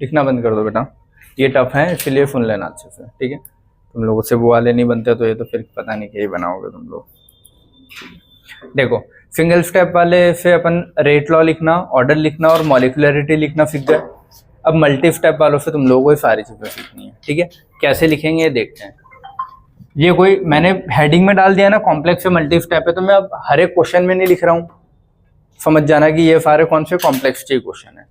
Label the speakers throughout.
Speaker 1: लिखना बंद कर दो बेटा, ये टफ है इसलिए सुन लेना अच्छे से, ठीक है। तुम लोगों से वो वाले नहीं बनते तो ये तो फिर पता नहीं क्या ही बनाओगे तुम लोग। देखो सिंगल स्टेप वाले से अपन रेट लॉ लिखना, ऑर्डर लिखना और मॉलिक्यूलरिटी लिखना सीख गए। अब मल्टी स्टेप वालों से तुम लोगों को ये सारी चीजें सीखनी है, ठीक है। कैसे लिखेंगे ये देखते हैं। ये कोई मैंने हेडिंग में डाल दिया ना कॉम्प्लेक्स से मल्टी स्टेप है, तो मैं अब हर एक क्वेश्चन में नहीं लिख रहा हूँ, समझ जाना कि ये सारे कौन से कॉम्प्लेक्सिटी क्वेश्चन है,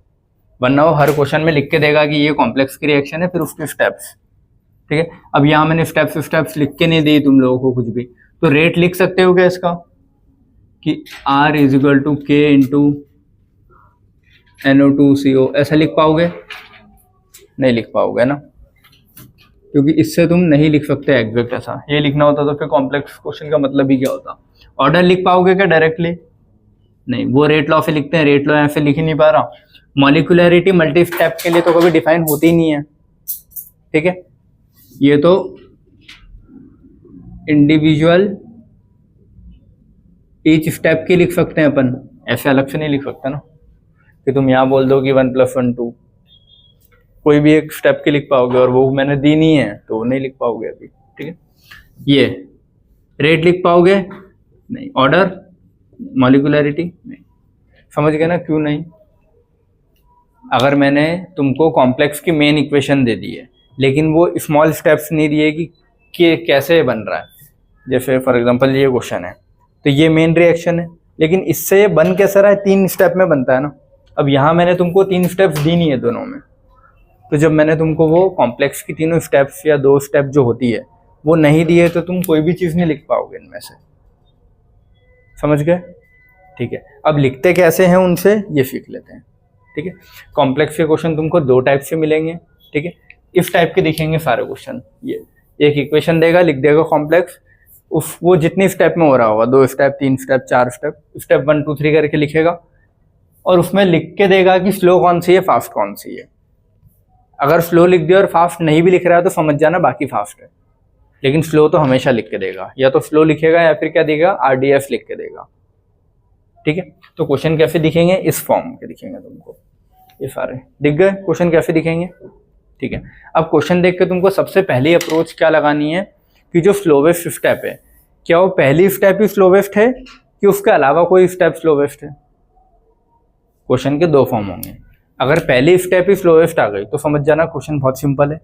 Speaker 1: वरना वो हर क्वेश्चन में लिख के देगा कि ये कॉम्प्लेक्स की रिएक्शन है फिर उसके स्टेप्स, ठीक है। अब यहाँ मैंने स्टेप्स लिख के नहीं दी तुम लोगों को कुछ भी, तो रेट लिख सकते हो क्या इसका कि R = K × NO2CO, ऐसा लिख पाओगे? नहीं लिख पाओगे ना, क्योंकि इससे तुम नहीं लिख सकते एग्जैक्ट ऐसा। ये लिखना होता तो फिर कॉम्प्लेक्स क्वेश्चन का मतलब ही क्या होता। ऑर्डर लिख पाओगे क्या डायरेक्टली? नहीं, वो रेट लॉ से लिखते हैं, रेट लॉ यहाँ से लिख ही नहीं पा रहा। मॉलिक्यूलरिटी मल्टी स्टेप के लिए तो कभी डिफाइन होती ही नहीं है, ठीक है। ये तो इंडिविजुअल ईच स्टेप की लिख सकते हैं अपन, ऐसे अलग से नहीं लिख सकते ना कि तुम यहाँ बोल दो कि 1 + 1 2, कोई भी एक स्टेप की लिख पाओगे और वो मैंने दी नहीं है तो नहीं लिख पाओगे अभी, ठीक है। ये रेट लिख पाओगे? नहीं। ऑर्डर, मॉलिक्यूलरिटी नहीं। समझ गए ना क्यों नहीं? अगर मैंने तुमको कॉम्प्लेक्स की मेन इक्वेशन दे दी है लेकिन वो स्मॉल स्टेप्स नहीं दिए कि कैसे बन रहा है, जैसे फॉर एग्जांपल ये क्वेश्चन है तो ये मेन रिएक्शन है, लेकिन इससे ये बन कैसा रहा है, 3 स्टेप में बनता है ना। अब यहाँ मैंने तुमको 3 स्टेप्स दी नहीं है दोनों में, तो जब मैंने तुमको वो कॉम्प्लेक्स की तीनों स्टेप्स या 2 स्टेप जो होती है वो नहीं दिए तो तुम कोई भी चीज़ नहीं लिख पाओगे इनमें से, समझ गए? ठीक है। अब लिखते कैसे हैं उनसे ये सीख लेते हैं, ठीक है। कॉम्प्लेक्स के क्वेश्चन तुमको 2 टाइप से मिलेंगे, ठीक है। इस टाइप के दिखेंगे सारे क्वेश्चन, ये एक इक्वेशन देगा, लिख देगा कॉम्प्लेक्स, उस वो जितनी स्टेप में हो रहा होगा, 2 स्टेप 3 स्टेप 4 स्टेप, स्टेप 1 2 3 करके लिखेगा और उसमें लिख के देगा कि स्लो कौन सी है फास्ट कौन सी है। अगर स्लो लिख दिया और फास्ट नहीं भी लिख रहा है तो समझ जाना बाकी फास्ट है, लेकिन स्लो तो हमेशा लिख के देगा, या तो स्लो लिखेगा या फिर क्या देगा, RDF लिख के देगा, ठीक है। तो क्वेश्चन कैसे दिखेंगे, इस फॉर्म के दिखेंगे तुमको, ये सारे दिख गए क्वेश्चन कैसे दिखेंगे, ठीक है। अब क्वेश्चन देख के तुमको सबसे पहली अप्रोच क्या लगानी है कि जो स्लोवेस्ट स्टेप है, क्या वो पहली स्टेप ही स्लोवेस्ट है कि उसके अलावा कोई स्टेप स्लोवेस्ट है। क्वेश्चन के 2 फॉर्म होंगे, अगर पहली स्टेप ही स्लोवेस्ट आ गई तो समझ जाना क्वेश्चन बहुत सिंपल है,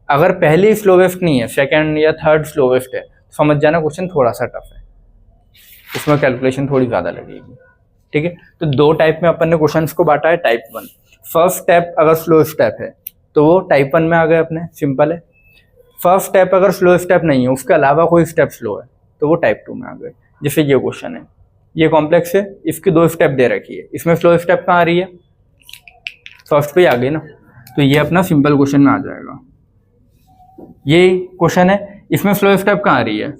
Speaker 1: अगर पहली स्लोवेस्ट नहीं है, सेकंड या थर्ड स्लोवेस्ट है, तो समझ जाना क्वेश्चन थोड़ा सा टफ है, उसमें कैलकुलेशन थोड़ी ज़्यादा लगेगी, ठीक है। तो 2 टाइप में अपन ने क्वेश्चंस को बांटा है। टाइप 1 फर्स्ट स्टेप अगर स्लो स्टेप है तो वो टाइप 1 में आ गए अपने, सिंपल है। फर्स्ट स्टेप अगर स्लो स्टेप नहीं है, उसके अलावा कोई स्टेप स्लो है, तो वो टाइप 2 में आ गए। जैसे ये क्वेश्चन है, ये कॉम्प्लेक्स है, इसकी 2 स्टेप दे रखी है, इसमें स्लो स्टेप कहाँ आ रही है, फर्स्ट पे आ गई ना, तो ये अपना सिंपल क्वेश्चन में आ जाएगा। ये क्वेश्चन है, इसमें स्लो स्टेप कहाँ आ रही है,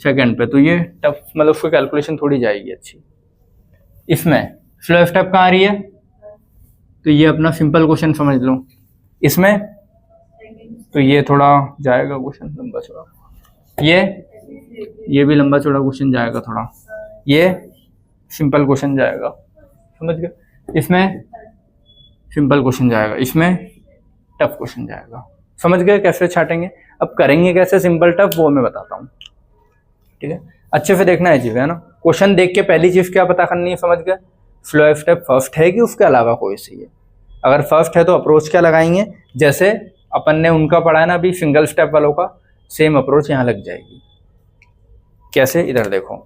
Speaker 1: सेकंड पे, तो ये टफ, मतलब उसकी कैलकुलेशन थोड़ी जाएगी अच्छी। इसमें स्लो स्टेप कहाँ आ रही है, तो ये अपना सिंपल क्वेश्चन समझ लो। इसमें तो ये थोड़ा जाएगा क्वेश्चन लंबा चौड़ा, ये भी लंबा चौड़ा क्वेश्चन जाएगा थोड़ा, ये सिंपल क्वेश्चन जाएगा, समझ गए। इसमें सिंपल क्वेश्चन जाएगा, इसमें टफ क्वेश्चन जाएगा, समझ गए कैसे छाटेंगे। अब करेंगे कैसे सिंपल टफ वो मैं बताता हूँ, ठीक है। अच्छे से देखना है चीज़, है ना। क्वेश्चन देख के पहली चीज़ क्या पता करनी है, समझ गए, स्लो स्टेप फर्स्ट है कि उसके अलावा कोई सी है। अगर फर्स्ट है तो अप्रोच क्या लगाएंगे, जैसे अपन ने उनका पढ़ा है ना अभी सिंगल स्टेप वालों का, सेम अप्रोच यहाँ लग जाएगी। कैसे, इधर देखो,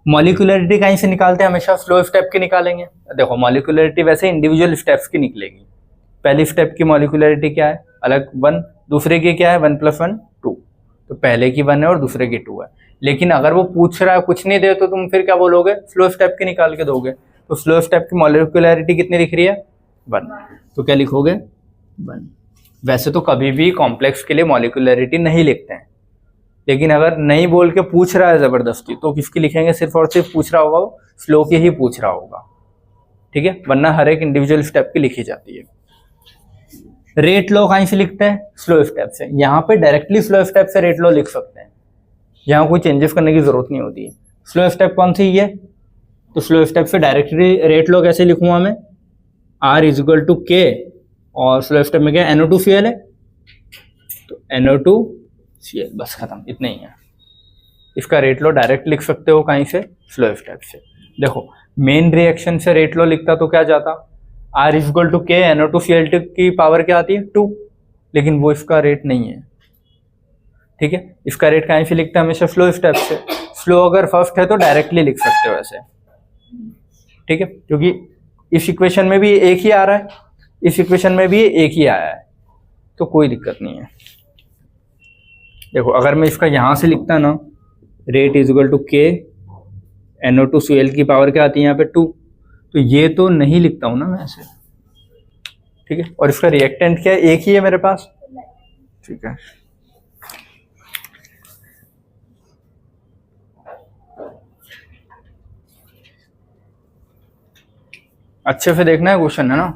Speaker 1: मॉलिक्यूलरिटी कहीं से निकालते हैं, हमेशा स्लो स्टेप की निकालेंगे। देखो मॉलिक्यूलरिटी वैसे इंडिविजुअल स्टेप्स की निकलेगी। पहली स्टेप की मॉलिक्यूलरिटी क्या है, अलग 1, दूसरे की क्या है 1 + 1 2, तो पहले की 1 है और दूसरे की 2 है। लेकिन अगर वो पूछ रहा है कुछ नहीं दे तो तुम फिर क्या बोलोगे, स्लो स्टेप की निकाल के दोगे। तो स्लो स्टेप की मॉलिक्यूलरिटी कितनी दिख रही है, 1, तो क्या लिखोगे 1। वैसे तो कभी भी कॉम्प्लेक्स के लिए मॉलिक्यूलरिटी नहीं लिखते हैं, लेकिन अगर नहीं बोल के पूछ रहा है ज़बरदस्ती तो किसकी लिखेंगे, सिर्फ और सिर्फ पूछ रहा होगा वो स्लो की ही पूछ रहा होगा, ठीक है, वरना हर एक इंडिविजुअल स्टेप की लिखी जाती है। रेट लॉ कहीं से लिखते हैं, स्लो स्टेप से। यहाँ पे डायरेक्टली स्लो स्टेप से रेट लॉ लिख सकते हैं, यहाँ कोई चेंजेस करने की जरूरत नहीं होती है। स्लो स्टेप कौन सी है, तो स्लो स्टेप से डायरेक्टली रेट लॉ कैसे लिखूंगा मैं, R = K और स्लो स्टेप में क्या NO2Cl है, तो NO2Cl, बस खत्म, इतना ही है। इसका रेट लो डायरेक्ट लिख सकते हो कहीं से, स्लो स्टेप से। देखो मेन रिएक्शन से रेट लो लिखता तो क्या जाता, R इक्वल टू के NO2Cl की पावर क्या आती है 2, लेकिन वो इसका रेट नहीं है, ठीक है। इसका रेट कहीं से लिखते हैं हमेशा स्लो स्टेप से। स्लो अगर फर्स्ट है तो डायरेक्टली लिख सकते हो ऐसे, ठीक है, क्योंकि इस इक्वेशन में भी एक ही आ रहा है, इस इक्वेशन में भी एक ही आया है, तो कोई दिक्कत नहीं है। देखो अगर मैं इसका यहां से लिखता ना, रेट इज इक्वल टू के NO2Cl की पावर क्या आती है यहाँ पे 2, तो ये तो नहीं लिखता हूं ना मैं ऐसे, ठीक है। और इसका रिएक्टेंट क्या है, एक ही है मेरे पास, ठीक है। अच्छे से देखना है क्वेश्चन, है ना,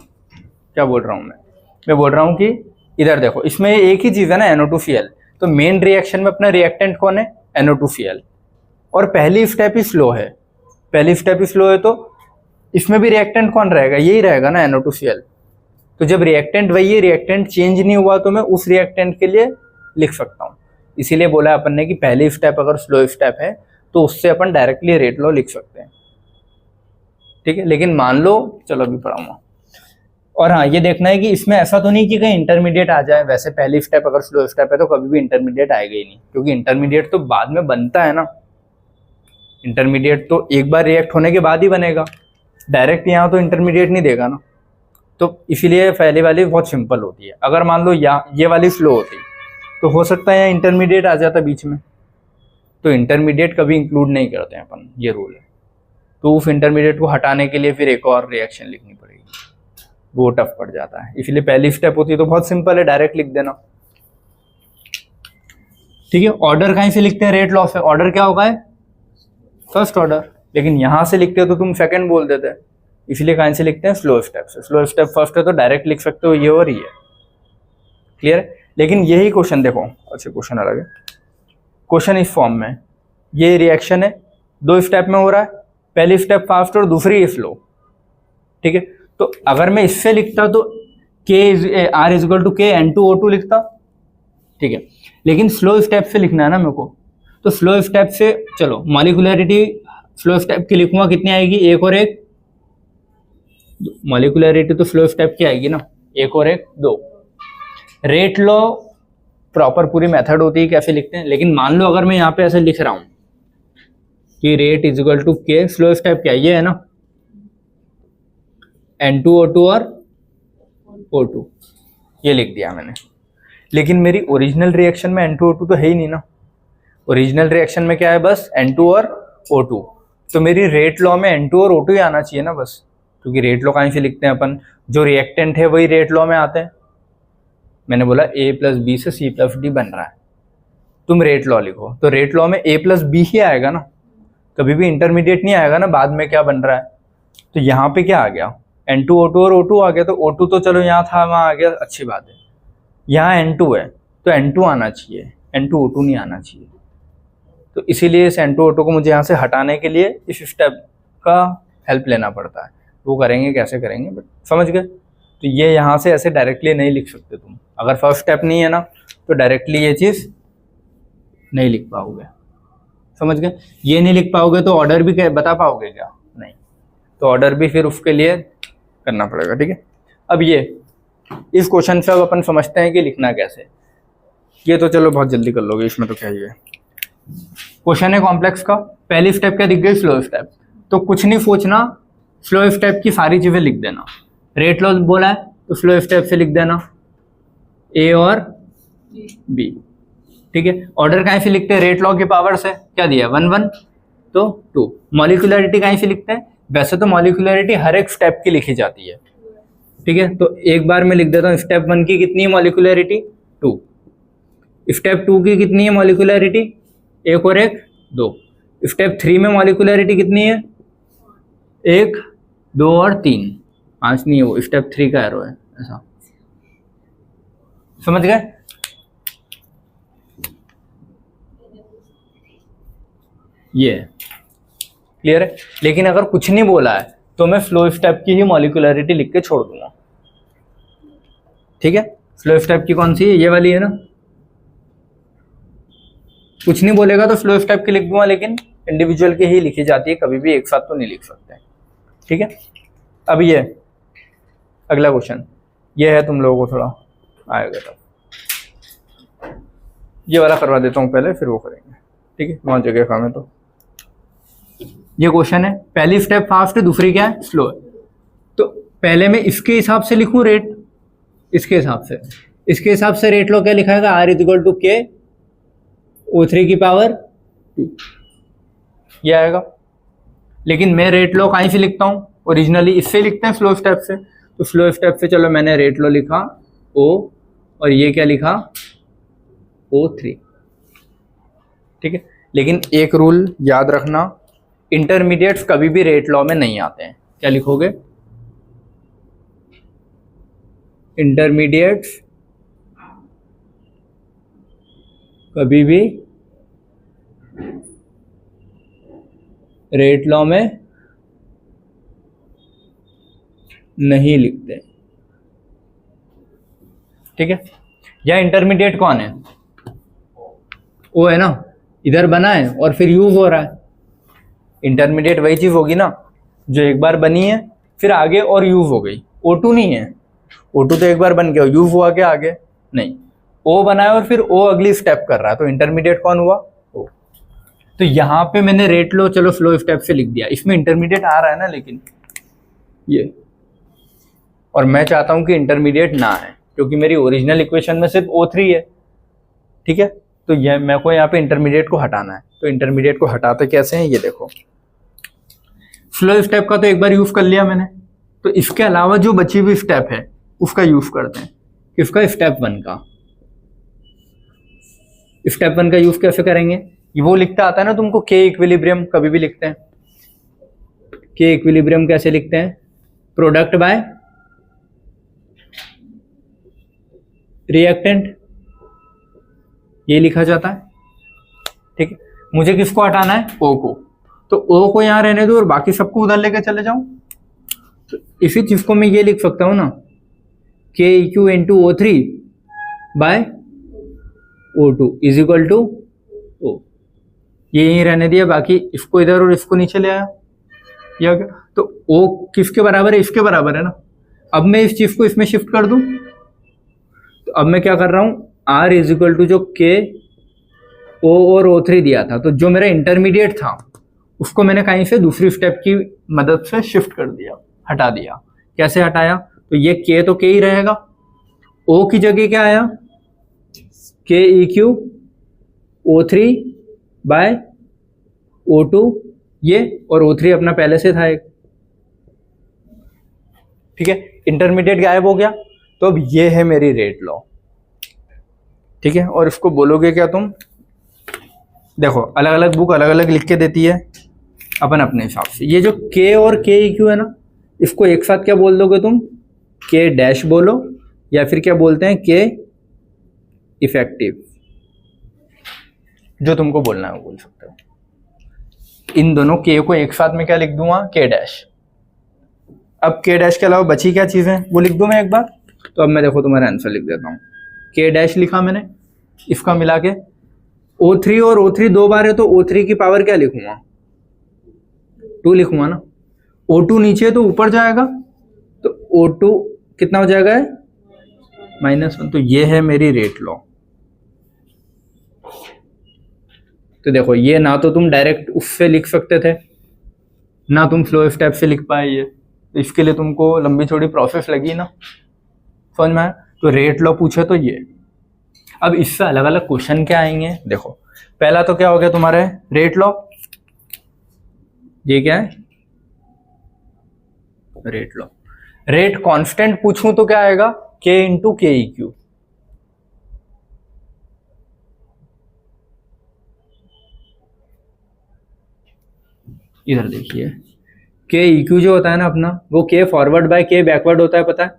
Speaker 1: क्या बोल रहा हूं मैं बोल रहा हूं कि इधर देखो, इसमें एक ही चीज है ना NO2Cl, तो मेन रिएक्शन में अपना रिएक्टेंट कौन है NO2Cl, और पहली स्टेप ही स्लो है, पहली स्टेप ही स्लो है, तो इसमें भी रिएक्टेंट कौन रहेगा, यही रहेगा ना NO2Cl। तो जब रिएक्टेंट वही है, रिएक्टेंट चेंज नहीं हुआ, तो मैं उस रिएक्टेंट के लिए लिख सकता हूँ। इसीलिए बोला अपन ने कि पहली स्टेप अगर स्लो स्टेप है तो उससे अपन डायरेक्टली रेट लो लिख सकते हैं, ठीक है। लेकिन मान लो, चलो अभी पढ़ाऊंगा। और हाँ ये देखना है कि इसमें ऐसा तो नहीं कि कहीं इंटरमीडिएट आ जाए, वैसे पहली स्टेप अगर स्लो स्टेप है तो कभी भी इंटरमीडिएट आएगा ही नहीं, क्योंकि इंटरमीडिएट तो बाद में बनता है ना, इंटरमीडिएट तो एक बार रिएक्ट होने के बाद ही बनेगा, डायरेक्ट यहाँ तो इंटरमीडिएट नहीं देगा ना। तो इसीलिए पहली वाली बहुत सिंपल होती है। अगर मान लो ये वाली स्लो होती तो हो सकता है यहाँ इंटरमीडिएट आ जाता बीच में, तो इंटरमीडिएट कभी इंक्लूड नहीं करते हैं अपन, ये रूल है। तो उस इंटरमीडिएट को हटाने के लिए फिर एक और रिएक्शन लिखनी पड़ेगी, वो टफ पड़ जाता है। इसलिए पहली स्टेप होती है तो बहुत सिंपल है, डायरेक्ट लिख देना, ठीक है। ऑर्डर कहीं से लिखते हैं, रेट लॉ से, ऑर्डर क्या होगा फर्स्ट ऑर्डर, लेकिन यहां से लिखते हो तो तुम सेकंड बोल देते हैं, इसलिए कहीं से लिखते हैं स्लो स्टेप से। स्लो स्टेप फर्स्ट है तो डायरेक्ट लिख सकते हो ये और ये, क्लियर है। लेकिन यही क्वेश्चन देखो, अच्छा क्वेश्चन अलग है, क्वेश्चन इस फॉर्म में, ये रिएक्शन है, दो स्टेप में हो रहा है, पहली स्टेप फास्ट और दूसरी स्लो, ठीक है। तो अगर मैं इससे लिखता तो R इज इक्वल टू के N2O2 लिखता, ठीक है। लेकिन स्लो स्टेप से लिखना है ना मेरे को, तो स्लो स्टेप से चलो मॉलिक्यूलरिटी स्लो स्टेप की लिखूंगा, कितनी आएगी, एक और एक, मॉलिक्यूलरिटी तो स्लो स्टेप की आएगी ना, एक और एक 2। रेट लो प्रॉपर पूरी मेथड होती है कैसे लिखते हैं, लेकिन मान लो अगर मैं यहाँ पे ऐसे लिख रहा हूं कि रेट इज इक्वल टू के, स्लो स्टेप क्या ये है ना N2O2 और O2, ये लिख दिया मैंने। लेकिन मेरी ओरिजिनल रिएक्शन में N2O2 तो है ही नहीं ना, ओरिजिनल रिएक्शन में क्या है, बस N2 और O2, तो मेरी रेट लॉ में N2 और O2 ही आना चाहिए ना बस, क्योंकि रेट लॉ कहीं से लिखते हैं अपन, जो रिएक्टेंट है वही रेट लॉ में आते हैं। मैंने बोला A प्लस बी से C प्लस डी बन रहा है, तुम रेट लॉ लिखो तो रेट लॉ में A प्लस बी ही आएगा ना, कभी भी इंटरमीडिएट नहीं आएगा ना बाद में क्या बन रहा है। तो यहाँ पे क्या आ गया, N2O2 और O2 आ गया, तो O2 तो चलो यहाँ था वहाँ आ गया, अच्छी बात है। यहाँ N2 है तो N2 आना चाहिए, N2O2 नहीं आना चाहिए। तो इसीलिए इस N2O2 को मुझे यहाँ से हटाने के लिए इस स्टेप का हेल्प लेना पड़ता है। वो करेंगे कैसे करेंगे, बट समझ गए। तो ये यहाँ से ऐसे डायरेक्टली नहीं लिख सकते तुम, अगर फर्स्ट स्टेप नहीं है ना तो डायरेक्टली ये चीज़ नहीं लिख पाओगे, समझ गए। ये नहीं लिख पाओगे तो ऑर्डर भी बता पाओगे क्या, नहीं, तो ऑर्डर भी फिर उसके लिए करना पड़ेगा, ठीक है। अब ये इस क्वेश्चन से अब अपन समझते हैं कि लिखना कैसे, ये तो चलो बहुत जल्दी कर लोगे, इसमें तो क्या ही है। क्वेश्चन है कॉम्प्लेक्स का, पहली स्टेप क्या दिख गई, स्लो स्टेप, तो कुछ नहीं सोचना, स्लो स्टेप की सारी चीजें लिख देना। रेट लॉ बोला है तो स्लो स्टेप से लिख देना A और B, ठीक है। ऑर्डर कहीं से लिखते हैं, रेट लॉ की पावर से क्या दिया 1 1 तो 2। मॉलिक्यूलरिटी कहीं से लिखते हैं, वैसे तो मॉलिक्यूलरिटी हर एक स्टेप की लिखी जाती है, ठीक है। तो एक बार मैं लिख देता हूँ, स्टेप 1 की कितनी है मॉलिक्यूलरिटी 2, स्टेप 2 की कितनी है मॉलिक्यूलरिटी, एक और एक 2, स्टेप 3 में मॉलिक्यूलरिटी कितनी है 1 2 और 3, 5 नहीं है वो, स्टेप 3 का एरो है, ऐसा समझ गए। ये क्लियर है। लेकिन अगर कुछ नहीं बोला है तो मैं स्लो स्टेप की ही मॉलिक्यूलरिटी लिख के छोड़ दूंगा, ठीक है, स्लो स्टेप की कौन सी है, ये वाली है ना। कुछ नहीं बोलेगा तो स्लो स्टेप की लिख दूंगा, लेकिन इंडिविजुअल की ही लिखी जाती है, कभी भी एक साथ तो नहीं लिख सकते। ठीक है, अब ये अगला क्वेश्चन ये है, तुम लोगों को थोड़ा आएगा तब। ये वाला करवा देता हूँ पहले, फिर वो करेंगे। ठीक है, वहाँ जगह काम है। तो ये क्वेश्चन है, पहली स्टेप फास्ट है, दूसरी क्या है, स्लो है। तो पहले मैं इसके हिसाब से लिखूं रेट, इसके हिसाब से रेट लो क्या लिखाएगा, R इक्वल टू के O3 की पावर 2, ये आएगा। लेकिन मैं रेट लो कहीं से लिखता हूँ, ओरिजिनली इससे लिखते हैं, स्लो स्टेप से। तो स्लो स्टेप से चलो मैंने रेट लो लिखा O, और ये क्या लिखा O3। ठीक है, लेकिन एक रूल याद रखना, इंटरमीडिएट्स कभी भी रेट लॉ में नहीं आते हैं। क्या लिखोगे, इंटरमीडिएट्स कभी भी रेट लॉ में नहीं लिखते। ठीक है, या इंटरमीडिएट कौन है, वो है ना, इधर बना है और फिर यूज हो रहा है। इंटरमीडिएट वही चीज होगी ना जो एक बार बनी है फिर आगे और यूज हो गई। O2 नहीं है, O2 तो एक बार बन गया, यूज हुआ क्या आगे नहीं, O बना है और फिर O अगली स्टेप कर रहा है। तो इंटरमीडिएट कौन हुआ, O। तो यहाँ पे मैंने रेट लो चलो स्लो स्टेप से लिख दिया, इसमें इंटरमीडिएट आ रहा है ना, लेकिन ये, और मैं चाहता हूं कि इंटरमीडिएट ना है क्योंकि मेरी ओरिजिनल इक्वेशन में सिर्फ O3 है। ठीक है, तो ये मेरे को यहाँ पे इंटरमीडिएट को हटाना है। तो इंटरमीडिएट को हटाते कैसे हैं, ये देखो, स्लो स्टेप का तो एक बार यूज कर लिया मैंने, तो इसके अलावा जो बची हुई स्टेप है उसका यूज करते हैं। किसका, स्टेप 1 का। स्टेप 1 का यूज कैसे करेंगे, ये वो लिखता आता है ना तुमको, के इक्विलिब्रियम कभी भी लिखते हैं। के इक्विलिब्रियम कैसे लिखते हैं, प्रोडक्ट बाय रिएक्टेंट, ये लिखा जाता है। ठीक है, मुझे किसको हटाना है, O को। तो O को यहां रहने दो और बाकी सबको उधर लेकर चले जाऊं। तो इसी चीज को मैं ये लिख सकता हूं ना, के इक्यू into O3 by O2 is equal to O। ये यहीं रहने दिया, बाकी इसको इधर और इसको नीचे ले आया, या तो O किसके बराबर है, इसके बराबर है ना। अब मैं इस चीज को इसमें शिफ्ट कर दूं, तो अब मैं क्या कर रहा हूं, R इज इक्वल टू जो के O और O3 दिया था, तो जो मेरा इंटरमीडिएट था उसको मैंने कहीं से दूसरी स्टेप की मदद से शिफ्ट कर दिया, हटा दिया। कैसे हटाया, तो ये के तो के ही रहेगा, O की जगह क्या आया, के EQ O3 बाय O2, ये, और O3 अपना पहले से था एक। ठीक है, इंटरमीडिएट गायब हो गया। तो अब ये है मेरी रेट लॉ। ठीक है, और इसको बोलोगे क्या तुम, देखो अलग अलग बुक अलग अलग लिख के देती है, अपन अपने हिसाब से। ये जो के और के इक्यू है ना, इसको एक साथ क्या बोल दोगे तुम, के डैश बोलो, या फिर क्या बोलते हैं, के इफेक्टिव, जो तुमको बोलना है वो बोल सकते हो। इन दोनों के को एक साथ में क्या लिख दूंगा, के डैश। अब के डैश के अलावा बची क्या चीजें वो लिख दूं मैं एक बार। तो अब मैं देखो तुम्हारा आंसर लिख देता हूँ, के डैश लिखा मैंने, इसका मिला के O3 और O3 दो बार है, तो O3 की पावर क्या लिखूंगा, 2 लिखूंगा ना। O2 नीचे तो ऊपर जाएगा, तो O2 कितना हो जाएगा, -1। तो ये है मेरी रेट लॉ। तो देखो ये ना तो तुम डायरेक्ट उससे लिख सकते थे, ना तुम स्लो स्टेप से लिख पाए। ये तो इसके लिए तुमको लंबी चौड़ी प्रोसेस लगी ना, समझ में आया। तो रेट लॉ पूछे तो ये। अब इससे अलग अलग क्वेश्चन क्या आएंगे, देखो पहला तो क्या हो गया तुम्हारे, रेट लॉ, ये क्या है, रेट लॉ। रेट कांस्टेंट पूछूं तो क्या आएगा, के इंटू के इक्यू। इधर देखिए, के इक्यू जो होता है ना अपना, वो के फॉरवर्ड बाय के बैकवर्ड होता है, पता है,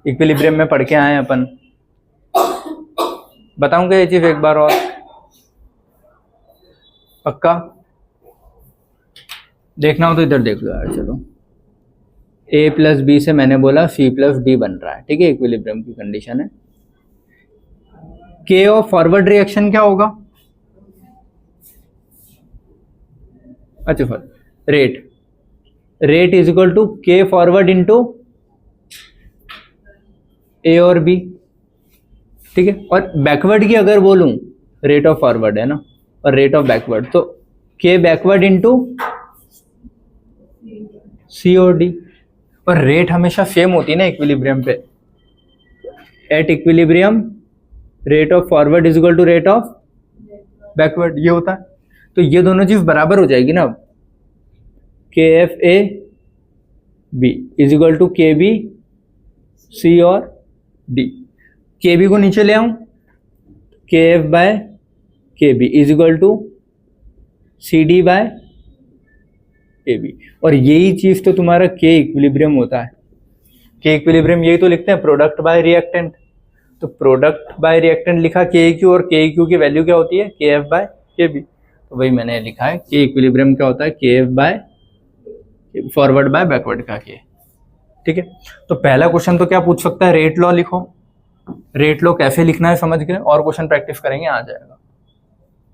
Speaker 1: इक्विलिब्रियम में पढ़ के आए हैं अपन। बताऊंगा ये चीज एक बार और, पक्का देखना हो तो इधर देख लो यार। चलो ए प्लस बी से मैंने बोला सी प्लस डी बन रहा है, ठीक है, इक्विलिब्रियम की कंडीशन है। के ऑफ फॉरवर्ड रिएक्शन क्या होगा? अच्छा sir, rate is equal to K forward into A और बी, ठीक है। और बैकवर्ड की अगर बोलूं, रेट ऑफ फॉरवर्ड है ना, और रेट ऑफ बैकवर्ड, तो के बैकवर्ड इंटू सी और डी। और रेट हमेशा सेम होती है ना इक्विलिब्रियम पे। At equilibrium rate of forward is equal to rate of backward, ये होता है। तो ये दोनों चीज बराबर हो जाएगी ना। अब K F A B is equal to K B C और डी। के बी को नीचे ले आऊं, K F by K B is equal to C D by A B. और यही चीज तो तुम्हारा के इक्विलिब्रियम होता है। के इक्विलिब्रियम यही तो लिखते हैं, प्रोडक्ट बाय रिएक्टेंट। तो प्रोडक्ट बाय रिएक्टेंट लिखा के क्यू, और के क्यू की वैल्यू क्या होती है? K F by K B. तो वही मैंने लिखा है, के इक्विलिब्रियम क्या होता है? K F by forward by backward का के, ठीक है। तो पहला क्वेश्चन तो क्या पूछ सकता है? रेट लॉ लिखो। रेट लॉ कैसे लिखना है समझ गए, और क्वेश्चन प्रैक्टिस करेंगे, आ जाएगा,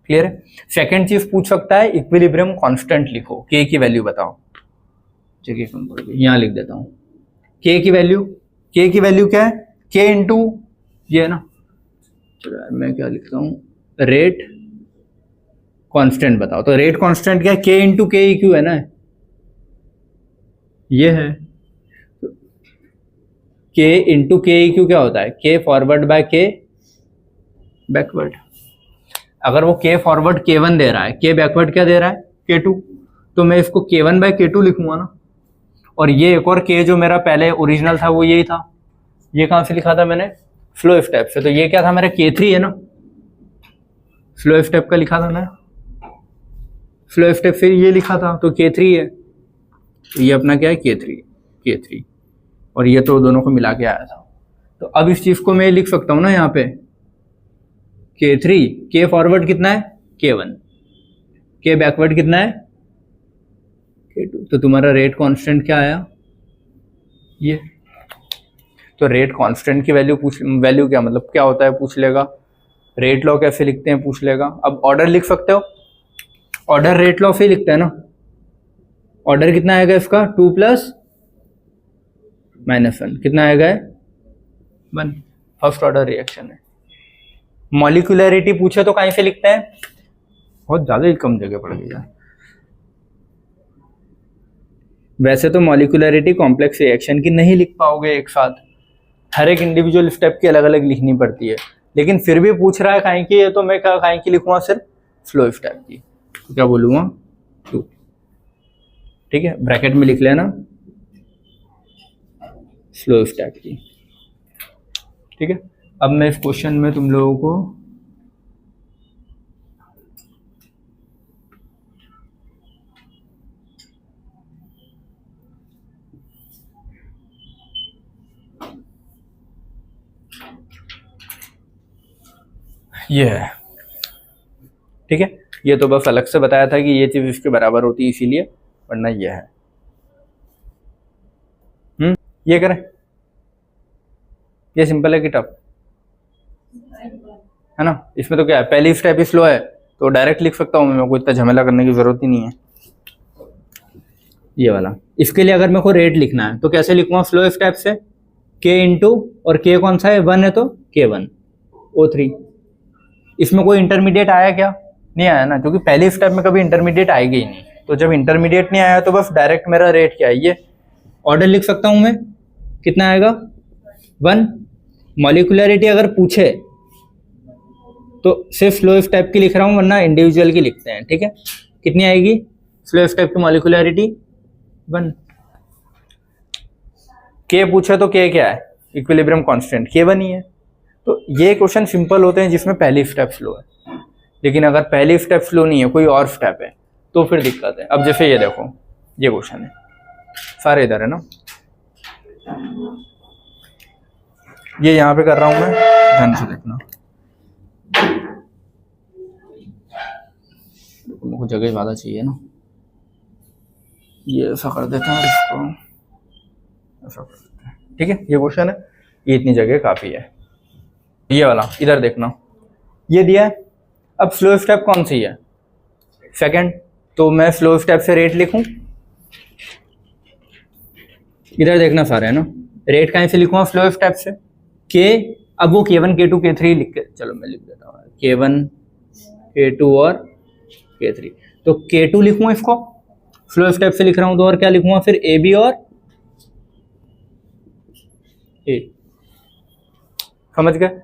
Speaker 1: क्लियर है। सेकंड चीज पूछ सकता है इक्विलिब्रियम कांस्टेंट लिखो, के की वैल्यू बताओ। चलिए यहां लिख देता हूं के की वैल्यू। के की वैल्यू क्या है? के इंटू ये है ना, चलो यार मैं क्या लिखता हूं, रेट कांस्टेंट बताओ। तो रेट कांस्टेंट क्या है? के इंटू के ई क्यू है ना, ये है। के इंटू के ई क्यू क्या होता है? के फॉरवर्ड बाय के बैकवर्ड। अगर वो के फॉरवर्ड k1 दे रहा है, के बैकवर्ड क्या दे रहा है? k2, तो मैं इसको k1 बाय k2 लिखूंगा ना। और ये एक और k जो मेरा पहले ओरिजिनल था वो यही था। ये कहां से लिखा था मैंने? फ्लो स्टेप से। तो ये क्या था मेरा? k3 है ना, फ्लो स्टेप का लिखा था मैं, फ्लो स्टेप से ये लिखा था, तो k3 है। तो ये अपना क्या है? k3। और ये तो दोनों को मिला के आया था। तो अब इस चीज को मैं लिख सकता हूं ना यहाँ पे, k3, के फॉरवर्ड कितना है? k1, के बैकवर्ड कितना है? k2। तो तुम्हारा रेट कांस्टेंट क्या आया? ये। तो रेट कांस्टेंट की वैल्यू क्या मतलब क्या होता है पूछ लेगा। रेट लॉ कैसे लिखते हैं पूछ लेगा। अब ऑर्डर लिख सकते हो, ऑर्डर रेट लॉ से ही लिखते हैं ना। ऑर्डर कितना आएगा इसका? 2 प्लस -1 कितना आएगा? 1। फर्स्ट ऑर्डर रिएक्शन है। मॉलिक्यूलरिटी पूछे तो कहीं से लिखते हैं? बहुत ज्यादा ही कम जगह पड़ गई यार। वैसे तो मॉलिक्यूलरिटी कॉम्प्लेक्स रिएक्शन की नहीं लिख पाओगे एक साथ, हर एक इंडिविजुअल स्टेप की अलग अलग लिखनी पड़ती है। लेकिन फिर भी पूछ रहा है कहीं की, तो मैं क्या कहीं की लिखूंगा? सिर्फ फ्लो स्टेप की। तो क्या बोलूंगा? 2, ठीक है, ब्रैकेट में लिख लेना फ्लो स्टेप की, ठीक है। अब मैं इस क्वेश्चन में तुम लोगों को ये है, ठीक है। ये तो बस अलग से बताया था कि ये चीज इसके बराबर होती है इसीलिए, वरना ये है। ये करें, ये सिंपल है कि टफ है ना। इसमें तो क्या है, पहली स्टेप ही स्लो है तो डायरेक्ट लिख सकता हूँ मैं, मेरे को इतना झमेला करने की जरूरत ही नहीं है। ये वाला, इसके लिए अगर मेरे को रेट लिखना है तो कैसे लिखूंगा? फ्लो स्टेप से k इंटू, और k कौन सा है? 1 है, तो k1 O3। इसमें कोई इंटरमीडिएट आया क्या? नहीं आया ना, क्योंकि पहले स्टेप में कभी इंटरमीडिएट आएगी ही नहीं। तो जब इंटरमीडिएट नहीं आया तो बस डायरेक्ट मेरा रेट क्या है? ये ऑर्डर लिख सकता हूं मैं, कितना आएगा? 1। मॉलिक्यूलरिटी अगर पूछे तो सिर्फ फ्लो स्टेप की लिख रहा हूं, वरना इंडिविजुअल की लिखते हैं, ठीक है। कितनी आएगी फ्लो स्टेप की मॉलिक्यूलरिटी? 1। के पूछे तो के क्या है? इक्विलिब्रियम कांस्टेंट k1 ही है। तो ये क्वेश्चन सिंपल होते हैं जिसमें पहली स्टेप स्लो है। लेकिन अगर पहली स्टेप स्लो नहीं है, कोई और स्टेप है, तो फिर दिक्कत है। अब जैसे ये देखो, ये क्वेश्चन है, सारे इधर है ना, ये यहां पे कर रहा हूं मैं, ध्यान से देखना, मुझे जगह ज्यादा चाहिए ना, ये ऐसा कर देता हूँ इसको, ऐसा कर देते हैं, ठीक है। ये क्वेश्चन है, ये इतनी जगह काफ़ी है। ये वाला इधर देखना, ये दिया है। अब स्लो स्टेप कौन सी है? सेकंड। तो मैं स्लो स्टेप से रेट लिखूं, इधर देखना सारे है ना। रेट कहीं से लिखूंगा? स्लो स्टेप से। के, अब वो K1 K2 K3 लिख के, चलो मैं लिख देता हूँ K1 K2 और K3। तो K2 लिखूंगा इसको, स्लो स्टेप से लिख रहा हूं तो, और क्या लिखूंगा फिर? AB और A। समझ गए?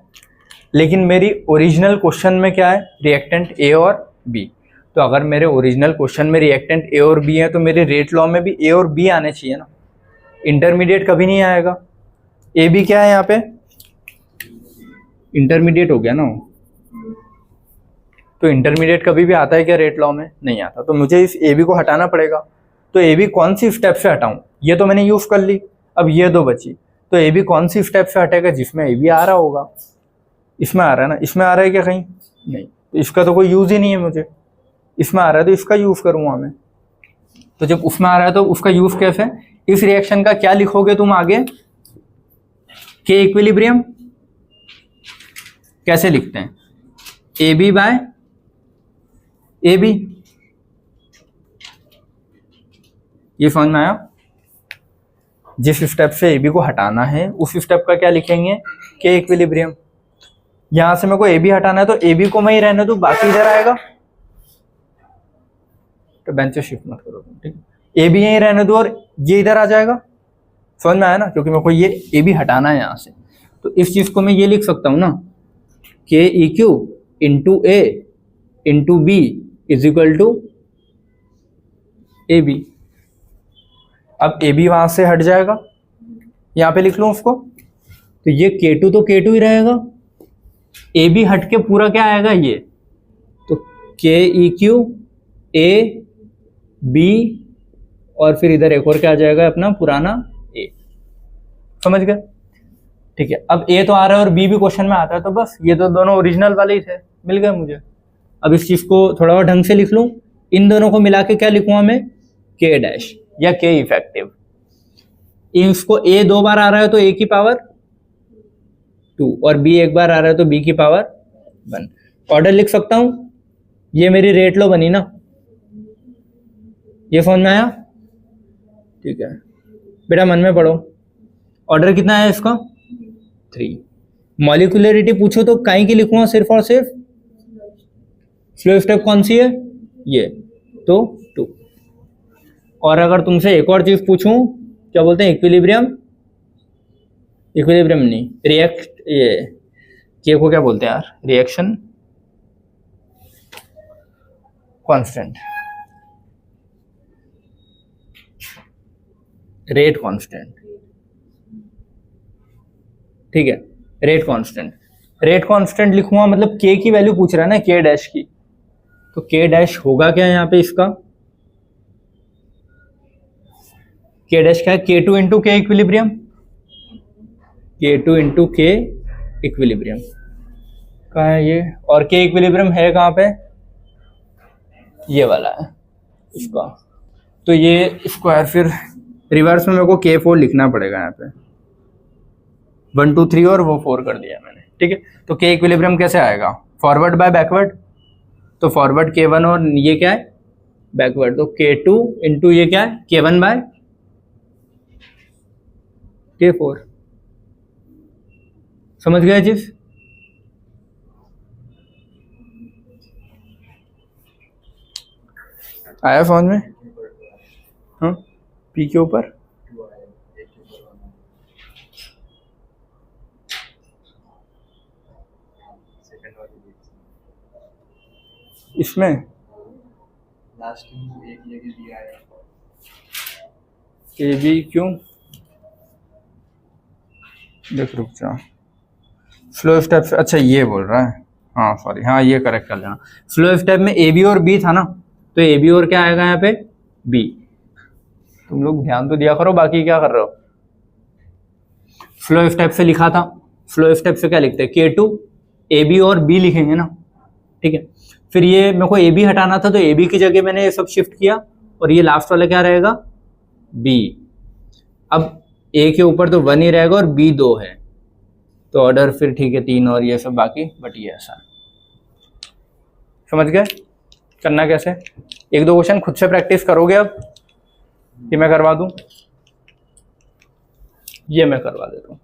Speaker 1: लेकिन मेरी ओरिजिनल क्वेश्चन में क्या है? रिएक्टेंट A और B। तो अगर मेरे ओरिजिनल क्वेश्चन में रिएक्टेंट A और B है तो मेरे रेट लॉ में भी A और B आने चाहिए ना। इंटरमीडिएट कभी नहीं आएगा। AB क्या है यहाँ पे? इंटरमीडिएट हो गया ना। तो इंटरमीडिएट कभी भी आता है क्या रेट लॉ में? नहीं आता। तो मुझे इस AB को हटाना पड़ेगा। तो AB कौन सी स्टेप से हटाऊं? ये तो मैंने यूज कर ली, अब ये दो बची। तो AB कौन सी स्टेप से हटेगा? जिसमें AB आ रहा होगा। इसमें आ रहा है ना, इसमें आ रहा है क्या कहीं? नहीं, तो इसका तो कोई यूज ही नहीं है मुझे। इसमें आ रहा है तो इसका यूज करूंगा मैं। तो जब उसमें आ रहा है तो उसका यूज कैसे? इस रिएक्शन का क्या लिखोगे तुम आगे? के इक्विलिब्रियम कैसे लिखते हैं? AB by AB। ये समझ में आया? जिस स्टेप से AB को हटाना है उस स्टेप का क्या लिखेंगे? के इक्विलिब्रियम। यहां से मेरे को AB हटाना है तो AB को मैं ही रहने दूं, बाकी इधर आएगा। तो बेंच से शिफ्ट मत करो, ठीक है। AB यहीं रहने दो और ये इधर आ जाएगा। समझ में आया ना? क्योंकि मेरे को ये AB हटाना है यहां से। तो इस चीज को मैं ये लिख सकता हूं ना, K EQ into A into B is equal to AB। अब AB वहां से हट जाएगा, यहां पे लिख लूं उसको। तो ये K2 तो K2 ही रहेगा, AB हट के पूरा क्या आएगा? ये तो के EQ A B और फिर इधर एक और क्या आ जाएगा अपना पुराना A। समझ गए? ठीक है। अब A तो आ रहा है और B भी क्वेश्चन में आता है, तो बस ये तो दोनों ओरिजिनल वाले ही थे, मिल गए मुझे। अब इस चीज को थोड़ा और ढंग से लिख लूं, इन दोनों को मिला के क्या लिखूंगा मैं? K डैश या K इफेक्टिव। इसको A 2 बार आ रहा है तो A की पावर 2 और B एक बार आ रहा है तो B की पावर 1। ऑर्डर लिख सकता हूं। ये मेरी रेट लो बनी ना, ये समझ में आया? ठीक है बेटा, मन में पढ़ो। ऑर्डर कितना है इसका? 3। मॉलिक्यूलरिटी पूछो तो काई की लिखूंगा सिर्फ और सिर्फ? स्लो स्टेप कौन सी है? ये तो 2। और अगर तुमसे एक और चीज पूछूं, क्या बोलते हैं? इक्विलिब्रियम। इक्विलिब्रियम नहीं, रिएक्ट, ये के को क्या बोलते हैं यार? Reaction constant, rate constant. ठीक है, रेट कांस्टेंट। रेट कांस्टेंट लिखूंगा मतलब के की वैल्यू पूछ रहा है ना, के डैश की। तो के डैश होगा क्या यहाँ पे इसका? के डैश क्या है? K2 इंटू के इक्विलिब्रियम। K2 इंटू के इक्विलिब्रियम कहाँ है ये? और के इक्विलिब्रियम है कहाँ पे? ये वाला है इसका। तो ये स्क्वायर फिर रिवर्स में मेरे को K4 लिखना पड़ेगा यहाँ पे। 1 2 3 और वो 4 कर दिया मैंने, ठीक है। तो के इक्विलिब्रियम कैसे आएगा? Forward by backward. तो फॉरवर्ड K1 और ये क्या है? बैकवर्ड। तो K2 इंटू ये क्या है? K1 bye K4। समझ गए चीज? आया समझ में? हाँ, पी के ऊपर इसमें
Speaker 2: लास्ट में एक ये दिया है
Speaker 1: ए बी क्यों? देख रुक जा, स्लो स्टेप से, अच्छा ये बोल रहा है, हाँ सॉरी, हाँ ये करेक्ट कर लेना। स्लो स्टेप में ए बी और बी था ना, तो ए बी और क्या आएगा यहाँ पे? बी। तुम लोग ध्यान तो दिया करो, बाकी क्या कर रहे हो? स्लो स्टेप से लिखा था, स्लो स्टेप से क्या लिखते हैं? K2 ए बी और बी लिखेंगे ना, ठीक है। फिर ये मेरे को ए बी हटाना था तो ए बी की जगह मैंने ये सब शिफ्ट किया और ये लास्ट वाला क्या रहेगा? बी। अब ए के ऊपर तो 1 ही रहेगा और बी 2 है, तो ऑर्डर फिर ठीक है 3 और ये सब बाकी, बट ये ऐसा है। समझ गए करना कैसे? एक दो क्वेश्चन खुद से प्रैक्टिस करोगे अब कि मैं करवा दूं? ये मैं करवा देता हूँ,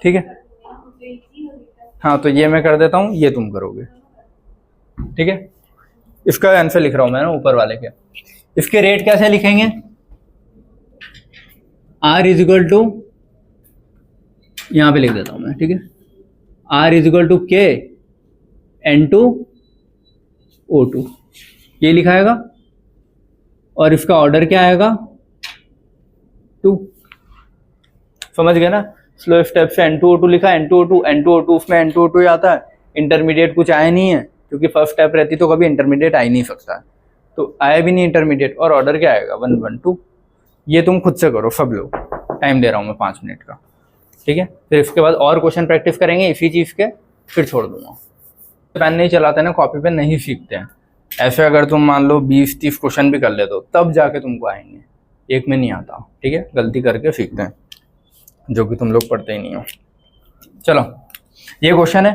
Speaker 1: ठीक है? हाँ तो ये मैं कर देता हूँ, ये तुम करोगे, ठीक है? इसका आंसर लिख रहा हूँ मैं ना ऊपर वाले के। इसके रेट कैसे लिखेंगे? R इज इक्वल टू, यहाँ पे लिख देता हूँ मैं, ठीक है? R इज इक्वल टू के N2O2, ये लिखाएगा, और इसका ऑर्डर क्या आएगा? 2। समझ गए ना? स्लो स्टेप से N2O2 लिखा, N2O2 उसमें N2O2 ही आता है, इंटरमीडिएट कुछ आया नहीं है क्योंकि फर्स्ट स्टेप रहती तो कभी इंटरमीडिएट आ ही नहीं सकता, तो आया भी नहीं इंटरमीडिएट, और ऑर्डर क्या आएगा? 1 1 2। ये तुम खुद से करो सब लोग, टाइम दे रहा हूँ मैं 5 मिनट का, ठीक है? फिर इसके बाद और क्वेश्चन प्रैक्टिस करेंगे इसी चीज़ के, फिर छोड़ दूंगा। पेन नहीं चलाते ना, कॉपी पे नहीं सीखते हैं ऐसे। अगर तुम मान लो 20-30 क्वेश्चन भी कर लेते हो तब जाके तुमको आएंगे, एक में नहीं आता, ठीक है? गलती करके सीखते हैं जो कि तुम लोग पढ़ते ही नहीं हो। चलो ये क्वेश्चन है,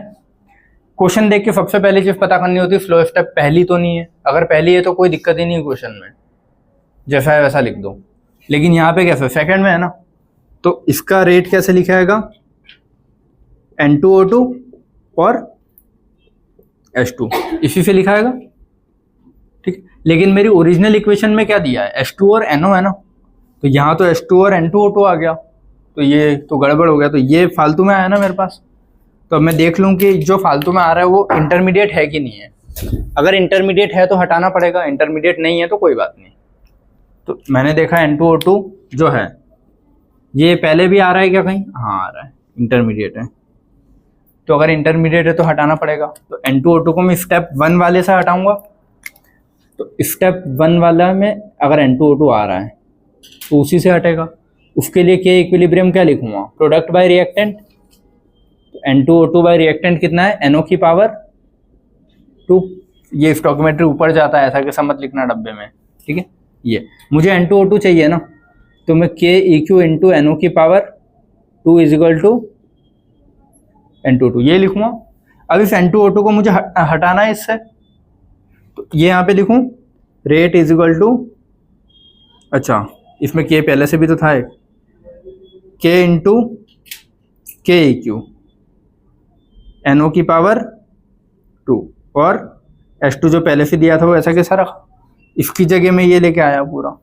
Speaker 1: क्वेश्चन देख के सबसे पहली चीज पता करनी होती है स्लो स्टेप पहली तो नहीं है, अगर पहली है तो कोई दिक्कत ही नहीं क्वेश्चन में, जैसा है वैसा लिख दो। लेकिन यहाँ पे कैसे सेकंड में है ना, तो इसका रेट कैसे लिखाएगा? N2O2 और H2 इसी से लिखाएगा, ठीक? लेकिन मेरी ओरिजिनल इक्वेशन में क्या दिया है? H2 और NO है ना, तो यहाँ तो H2 और N2O2 आ गया, तो ये तो गड़बड़ हो गया, तो ये फालतू में आया ना मेरे पास। तो अब मैं देख लूँ कि जो फालतू में आ रहा है वो इंटरमीडिएट है कि नहीं है। अगर इंटरमीडिएट है तो हटाना पड़ेगा, इंटरमीडिएट नहीं है तो कोई बात नहीं। तो मैंने देखा N2O2 जो है ये पहले भी आ रहा है क्या कहीं? हाँ आ रहा है, इंटरमीडिएट है, तो अगर इंटरमीडिएट है तो हटाना पड़ेगा। तो N2O2 को मैं स्टेप 1 वाले से हटाऊंगा, तो स्टेप 1 वाला में अगर N2O2 आ रहा है तो उसी से हटेगा। उसके लिए के इक्विलिब्रियम क्या लिखूंगा? Product bye reactant, N2O2 bye reactant कितना है? NO की पावर 2। ये स्टोइकियोमेट्री ऊपर जाता है, ऐसा कैसा मत लिखना डब्बे में, ठीक है? ये मुझे N2O2 चाहिए ना, तो मैं के EQ इंटू NO की power 2 is equal to N2O2 ये लिखूंगा। अब इस N2O2 को मुझे हटाना है इससे, तो ये यहाँ पे लिखूं रेट इज इक्वल टू, अच्छा इसमें के पहले से भी तो था, के इंटू के EQ NO की पावर 2 और H2 जो पहले से दिया था वो ऐसा कैसा रखा, इसकी जगह में ये लेके आया पूरा।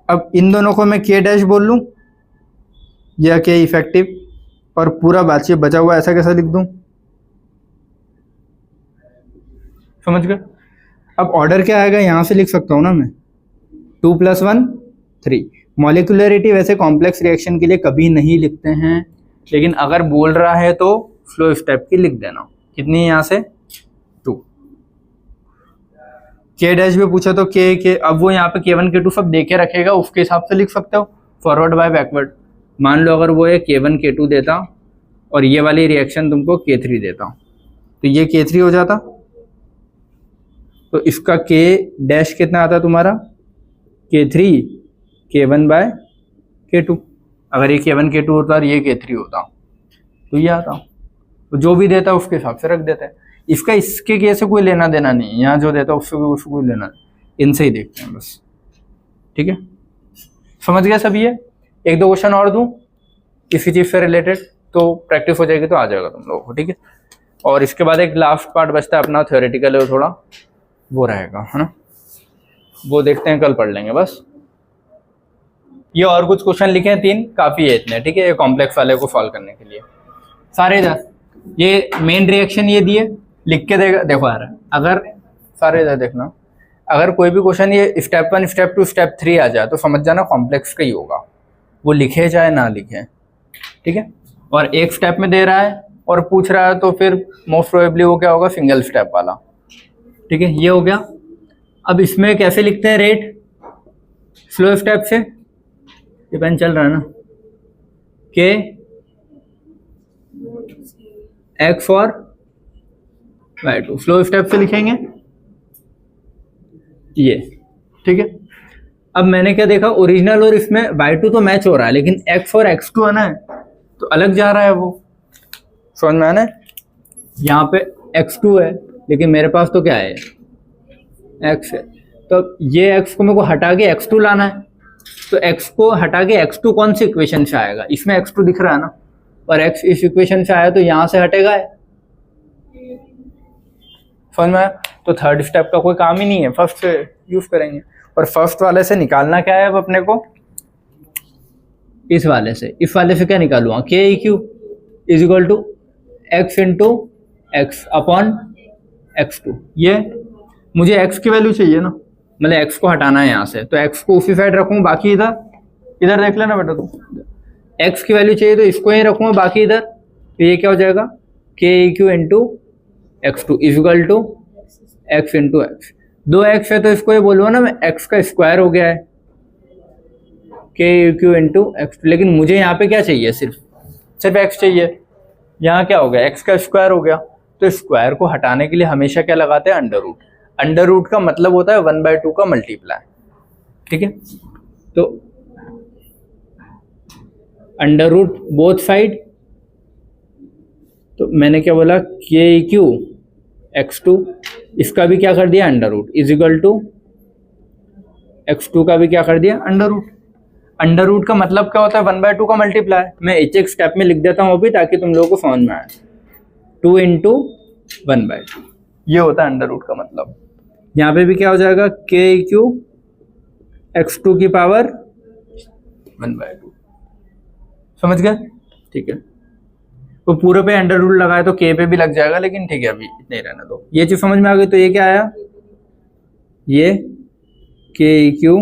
Speaker 1: अब इन दोनों को मैं के डैश बोल लूँ या के इफेक्टिव, और पूरा बात ये बचा हुआ ऐसा कैसा लिख दूं? समझ गए? अब ऑर्डर क्या आएगा यहाँ से लिख सकता हूँ ना मैं, 2 + 1 3। मॉलिक्यूलरिटी वैसे कॉम्प्लेक्स रिएक्शन के लिए कभी नहीं लिखते हैं, लेकिन अगर बोल रहा है तो स्लो स्टेप की लिख देना। कितनी है यहाँ से? 2। के डैश भी पूछा तो के अब वो यहाँ पे K1 K2 सब दे के रखेगा, उसके हिसाब से लिख सकते हो फॉरवर्ड बाय बैकवर्ड। मान लो अगर वो K1 K2 देता और ये वाली रिएक्शन तुमको K3 देता, तो ये K3 हो जाता, तो इसका K डैश कितना आता तुम्हारा? K3 K1/K2। अगर ये K1 K2 होता और ये K3 होता तो ये आता, तो जो भी देता उसके हिसाब से रख देते हैं। इसका इसके के से कोई लेना देना नहीं है, यहाँ जो देता उससे कोई लेना, इनसे ही देखते हैं बस, ठीक है? समझ गया सब? ये एक दो क्वेश्चन और दूं इसी चीज से रिलेटेड, तो प्रैक्टिस हो जाएगी, तो आ जाएगा तुम लोगों को, ठीक है? और इसके बाद एक लास्ट पार्ट बचता है अपना थ्योरेटिकल, है थोड़ा वो रहेगा, है ना? वो देखते हैं, कल पढ़ लेंगे बस। ये और कुछ क्वेश्चन लिखे हैं 3, काफी है इतने, ठीक है? ये कॉम्प्लेक्स वाले को सॉल्व करने के लिए सारे इधर ये मेन रिएक्शन ये दिए लिख के देगा, देखो आ रहा है। अगर सारे इधर देखना, अगर कोई भी क्वेश्चन ये स्टेप 1 स्टेप 2 स्टेप 3 आ जाए तो समझ जाना कॉम्प्लेक्स का ही होगा, वो लिखे चाहे ना लिखे, ठीक है? और एक स्टेप में दे रहा है और पूछ रहा है तो फिर मोस्ट प्रोबेबली वो क्या होगा? सिंगल स्टेप वाला, ठीक है? ये हो गया। अब इसमें कैसे लिखते हैं रेट? स्लो स्टेप से, ये पेन चल रहा है ना, के X और Y2 स्लो स्टेप से लिखेंगे ये, ठीक है? अब मैंने क्या देखा, ओरिजिनल और इसमें y2 तो मैच हो रहा है, लेकिन x और x2 है ना, तो अलग जा रहा है वो। समझ में आना है? यहाँ पे x2 है, लेकिन मेरे पास तो क्या है, x है। तो ये x को मेरे को हटा के x2 लाना है, तो x को हटा के x2 कौन सी इक्वेशन से आएगा, इसमें x2 दिख रहा है ना, और x इस इक्वेशन से आया तो यहाँ से हटेगा है। समझ में आया? तो थर्ड स्टेप का कोई काम ही नहीं है, फर्स्ट से यूज करेंगे। और फर्स्ट वाले से निकालना क्या है अब अपने को, इस वाले से, इस वाले से क्या निकालूंगा, K E Q is equal to X into X upon x2। ये मुझे x की वैल्यू चाहिए ना, मतलब x को हटाना है यहाँ से, तो x को उसी साइड रखूँ, बाकी इधर देख लेना बेटा तू, x की वैल्यू चाहिए तो इसको ही रखूँगा, बाकी इधर। तो ये क्या हो जाएगा, K E Q into x2 is equal to X into X. 2x है तो इसको ये बोलूँगा ना मैं, x का स्क्वायर हो गया है, के ई क्यू इंटू एक्स। लेकिन मुझे यहाँ पे क्या चाहिए, सिर्फ x चाहिए। यहाँ क्या हो गया, x का स्क्वायर हो गया। तो स्क्वायर को हटाने के लिए हमेशा क्या लगाते हैं, अंडर रूट। अंडर रूट का मतलब होता है 1/2 का मल्टीप्लाई, ठीक है। तो अंडर रूट बोथ साइड, तो मैंने क्या बोला, के ई क्यू x2, इसका भी क्या कर दिया under root, is equal to x2 का भी क्या कर दिया अंडर रूट। अंडर रूट का मतलब क्या होता है, 1/2 का मल्टीप्लाई। मैं एक एक स्टेप में लिख देता हूँ अभी, ताकि तुम लोगों को समझ में आए। 2 इंटू 1/2, ये होता है अंडर रूट का मतलब। यहाँ पे भी क्या हो जाएगा, के ई क्यू x2 की पावर 1/2। समझ गए? ठीक है। तो पूरे पे अंडर रूट लगाए तो के पे भी लग जाएगा, लेकिन ठीक है अभी इतने ही रहने दो। ये चीज समझ में आ गई। तो ये क्या आया, ये के ई क्यू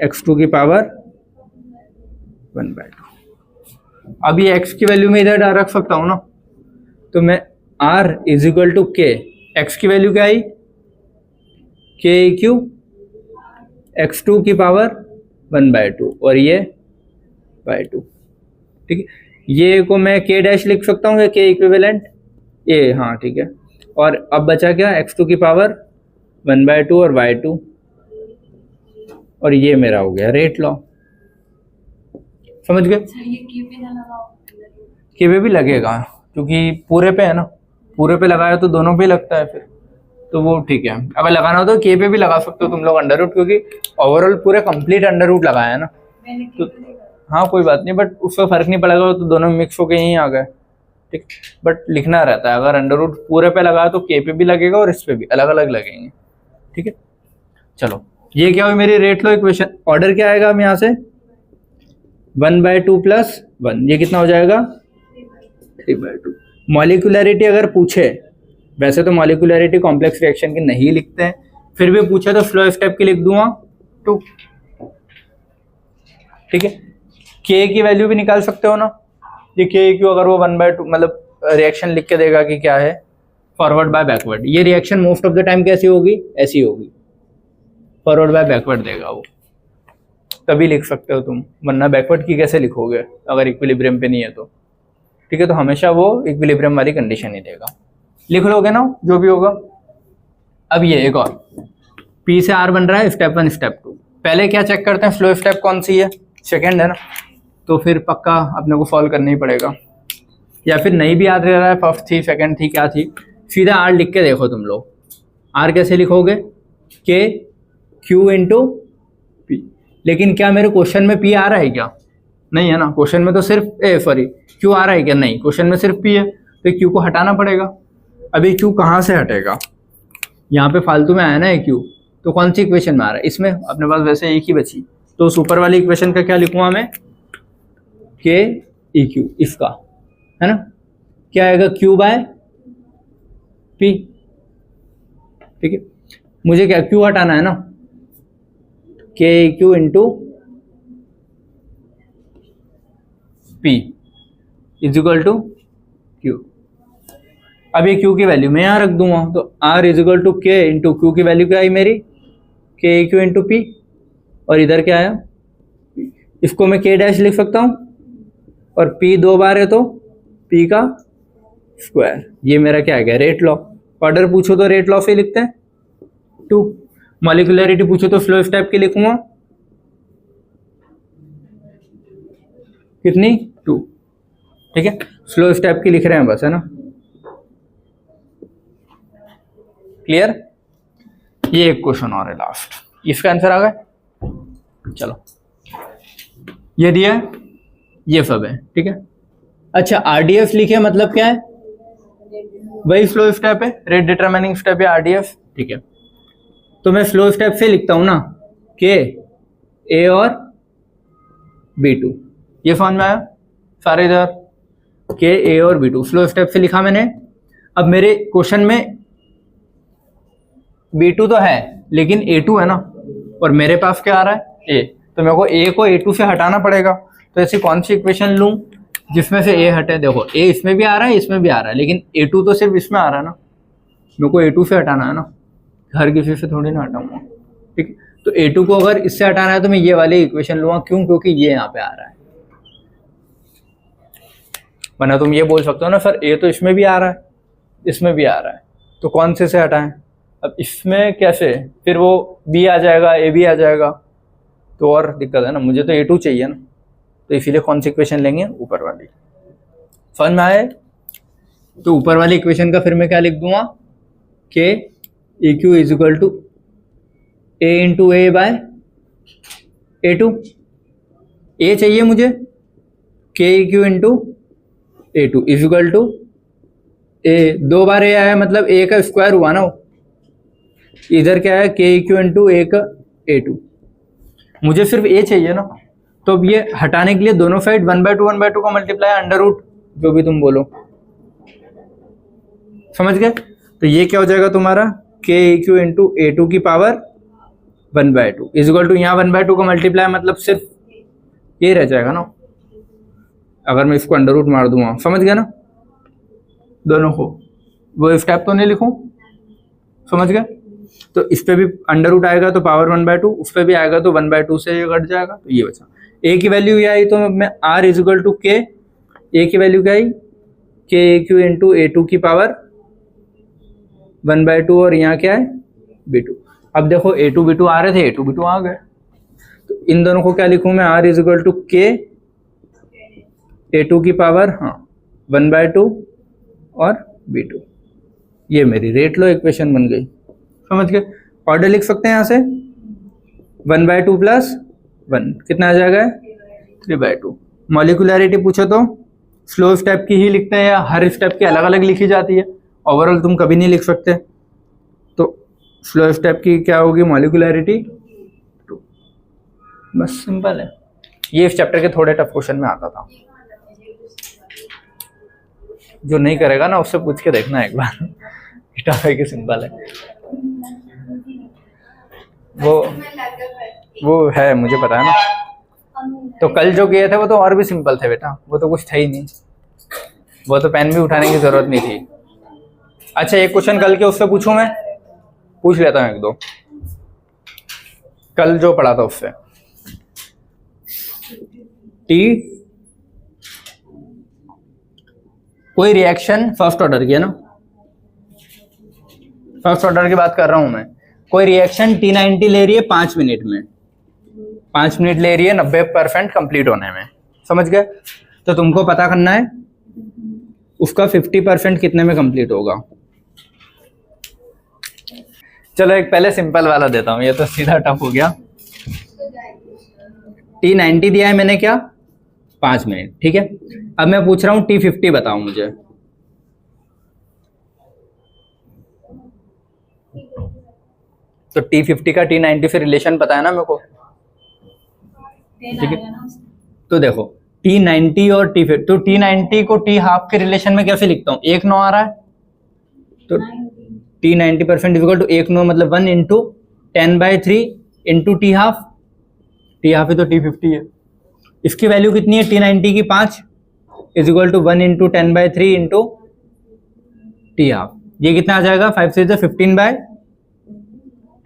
Speaker 1: x2 की पावर 1/2। अब ये x की वैल्यू में इधर रख सकता हूँ ना, तो मैं r इज इक्वल टू के, x की वैल्यू क्या आई, के ई क्यू x2 की पावर 1/2 और ये /2, ठीक है। ये को मैं k डैश लिख सकता हूँ, या k इक्विवेलेंट ये, हाँ ठीक है। और अब बचा क्या, x2 की पावर 1/2 और y2, और ये मेरा हो गया रेट लॉ। समझ गए? के पे भी लगेगा, क्योंकि पूरे पे है ना, पूरे पे लगाया तो दोनों पे लगता है फिर, तो वो ठीक है। अगर लगाना हो तो के पे भी लगा सकते हो तुम लोग अंडर रूट, क्योंकि ओवरऑल पूरे कंप्लीट अंडर रूट लगाया है ना, तो हाँ कोई बात नहीं, बट उससे फर्क नहीं पड़ेगा, तो दोनों मिक्स होके यहीं आ गए, ठीक। बट लिखना रहता है, अगर अंडर रूट पूरे पे लगाया तो के पे भी लगेगा और इस पे भी अलग अलग लगेंगे, ठीक है। चलो ये क्या हुई मेरी रेट लो इक्वेशन। ऑर्डर क्या आएगा, हम यहाँ से 1/2 + 1, ये कितना हो जाएगा 3/2। मॉलिक्यूलरिटी अगर पूछे, वैसे तो मॉलिक्यूलरिटी कॉम्प्लेक्स रिएक्शन की नहीं लिखते हैं, फिर भी पूछे तो स्लो स्टेप की लिख दूंगा 2, ठीक है। के की वैल्यू भी निकाल सकते हो ना, ये के क्यू अगर वो 1/2 मतलब रिएक्शन लिख के देगा कि क्या है, फॉरवर्ड बाय बैकवर्ड। ये reaction most of the time कैसी होगी, ऐसी होगी, फॉरवर्ड बाय बैकवर्ड देगा वो, तभी लिख सकते हो तुम, वरना बैकवर्ड की कैसे लिखोगे अगर इक्विलिब्रियम पे नहीं है तो, ठीक है। तो हमेशा वो इक्विलिब्रियम वाली कंडीशन ही देगा, लिख लोगे ना जो भी होगा। अब ये एक और P से R बन रहा है, स्टेप 1 स्टेप 2। पहले क्या चेक करते हैं, स्लो स्टेप कौन सी है, सेकेंड है ना, तो फिर पक्का अपने को सॉल्व करना ही पड़ेगा, या फिर नहीं भी याद रह रहा है फर्स्ट थी सेकेंड थी क्या थी, सीधा R लिख के देखो तुम लोग। R कैसे लिखोगे, के क्यू इंटू पी। लेकिन क्या मेरे क्वेश्चन में P आ रहा है क्या, नहीं है ना, क्वेश्चन में तो सिर्फ क्यू आ रहा है क्या, नहीं, क्वेश्चन में सिर्फ P है, तो क्यू को हटाना पड़ेगा। अभी क्यू कहाँ से हटेगा, यहाँ पे फालतू में आया ना क्यू, तो कौन सी इक्वेशन में आ रहा है, इसमें अपने पास वैसे एक ही बची, तो उस ऊपर वाली इक्वेशन का क्या लिखूंगा मैं, के ई क्यू, इसका है ना, क्या आएगा Q/P, ठीक है। मुझे क्या क्यू हटाना है ना, K E Q into P is equal to Q. अब ये Q की वैल्यू मैं यहाँ रख दूंगा, तो R इज इक्वल टू के इंटू क्यू की वैल्यू क्या आई मेरी, के ई क्यू इंटू P, और इधर क्या आया, इसको मैं के डैश लिख सकता हूँ, और P 2 बार है तो P का स्क्वायर। ये मेरा क्या है, रेट लॉ। ऑर्डर पूछो तो रेट लॉ से लिखते हैं 2, मॉलिक्यूलरिटी पूछो तो स्लो स्टेप की लिखूंगा कितनी 2, ठीक है। स्लो स्टेप की लिख रहे हैं बस, है ना, क्लियर। ये एक क्वेश्चन और है लास्ट, इसका आंसर आ गया। चलो ये दिया है, ये सब है, ठीक है। अच्छा आरडीएफ लिखे मतलब क्या है, वही स्लो स्टेप है, रेट डिटरमाइनिंग स्टेप है आरडीएफ, ठीक है। तो मैं स्लो स्टेप से लिखता हूं ना, के ए और B2, ये समझ में आया सारे इधर, के ए और B2 स्लो स्टेप से लिखा मैंने। अब मेरे क्वेश्चन में B2 तो है लेकिन A2 है ना, और मेरे पास क्या आ रहा है A, तो मेरे को A को A2 से हटाना पड़ेगा। तो ऐसी कौन सी इक्वेशन लूं जिसमें से A हटे, देखो A इसमें भी आ रहा है इसमें भी आ रहा है, लेकिन A2 तो सिर्फ इसमें आ रहा है ना, मेरे को A2 से हटाना है ना, हर किसी से थोड़ी ना हटाऊंगा, ठीक है। तो A2 को अगर इससे हटाना है तो मैं ये वाली इक्वेशन लूंगा, क्यों, क्योंकि ये यहाँ पे आ रहा है। वरना तुम ये बोल सकते हो ना सर A तो इसमें भी आ रहा है इसमें भी आ रहा है, तो कौन से हटाएं। अब इसमें कैसे, फिर वो B आ जाएगा A भी आ जाएगा, तो और दिक्कत है ना, मुझे तो A2 चाहिए ना, तो इसीलिए कौन सी इक्वेशन लेंगे, ऊपर वाली। समझ में आए। तो ऊपर वाली इक्वेशन का फिर मैं क्या लिख दूंगा, K EQ is equal to A into A by A2, A चाहिए मुझे, K EQ into A2 is equal to A, 2 बार A आया मतलब A का स्क्वायर हुआ ना, इधर क्या है के EQ इंटू A का A2, मुझे सिर्फ A चाहिए ना। तो अब ये हटाने के लिए दोनों साइड 1/2 का मल्टीप्लाई अंडर रूट, जो भी तुम बोलो, समझ गए। तो ये क्या हो जाएगा तुम्हारा, के EQ इंटू A2 की पावर 1/2 इज इक्वल टू, यहाँ 1/2 का मल्टीप्लाई मतलब सिर्फ ये रह जाएगा ना, अगर मैं इसको अंडर रूट मार दूंगा, समझ गया ना, दोनों को। वो स्टेप तो नहीं लिखूं, समझ गए। तो इस पे भी अंडर रूट आएगा तो पावर 1/2, उस पर भी आएगा तो 1/2 से ये कट जाएगा, तो ये बचा। ए की वैल्यू ये आई, तो मैं R इज इक्वल टू के, ए की वैल्यू क्या आई, के EQ इंटू A2 की पावर 1/2, और यहाँ क्या है B2। अब देखो A2 B2 आ रहे थे, A2 B2 आ गए, तो इन दोनों को क्या लिखूं मैं, R इज इक्वल टू के A2 की पावर 1/2 और B2, ये मेरी रेट लो इक्वेशन बन गई, समझ गए। ऑर्डर लिख सकते हैं यहाँ से, 1/2 प्लस 1 कितना आ जाएगा, 3/2। मॉलिक्यूलरिटी पूछो तो स्लो स्टेप की ही लिखते हैं या हर स्टेप की अलग अलग लिखी जाती है, ओवरऑल तुम कभी नहीं लिख सकते। तो स्लो स्टेप की क्या होगी, मॉलिक्यूलरिटी 2, बस सिंपल है। ये इस चैप्टर के थोड़े टफ क्वेश्चन में आता था, जो नहीं करेगा ना उससे पूछ के देखना एक बार, टफ है कि सिंपल है, वो है मुझे पता है ना। तो कल जो किए थे वो तो और भी सिंपल थे बेटा, वो तो कुछ था ही नहीं, वो तो पेन भी उठाने की जरूरत नहीं थी। अच्छा एक क्वेश्चन कल के उससे पूछूं, मैं पूछ लेता हूँ एक दो, कल जो पढ़ा था उससे। टी कोई रिएक्शन फर्स्ट ऑर्डर की है ना, फर्स्ट ऑर्डर की बात कर रहा हूं मैं। कोई रिएक्शन T90 ले रही है 5 मिनट में, 5 मिनट ले रही है 90% कंप्लीट होने में, समझ गए। तो तुमको पता करना है उसका 50% कितने में कंप्लीट होगा। चलो एक पहले सिंपल वाला देता हूं, ये तो सीधा टफ हो गया। T90 दिया है मैंने क्या, 5 मिनट, ठीक है। अब मैं पूछ रहा हूं T50 बताओ मुझे। तो T50 का T90 से रिलेशन पता है ना मेरे को, ठीक है। तो देखो T90 और T50, तो T90 को T हाफ के रिलेशन में कैसे लिखता हूँ, 1 9 आ रहा है, तो T90% इक्वल टू 1 9 मतलब 1 into 10/3 into T half, T half ही तो T50 है। इसकी वैल्यू कितनी है T90 की 5 is equal to 1 into 10/3 into T half, ये कितना आ जाएगा 5 से 15/10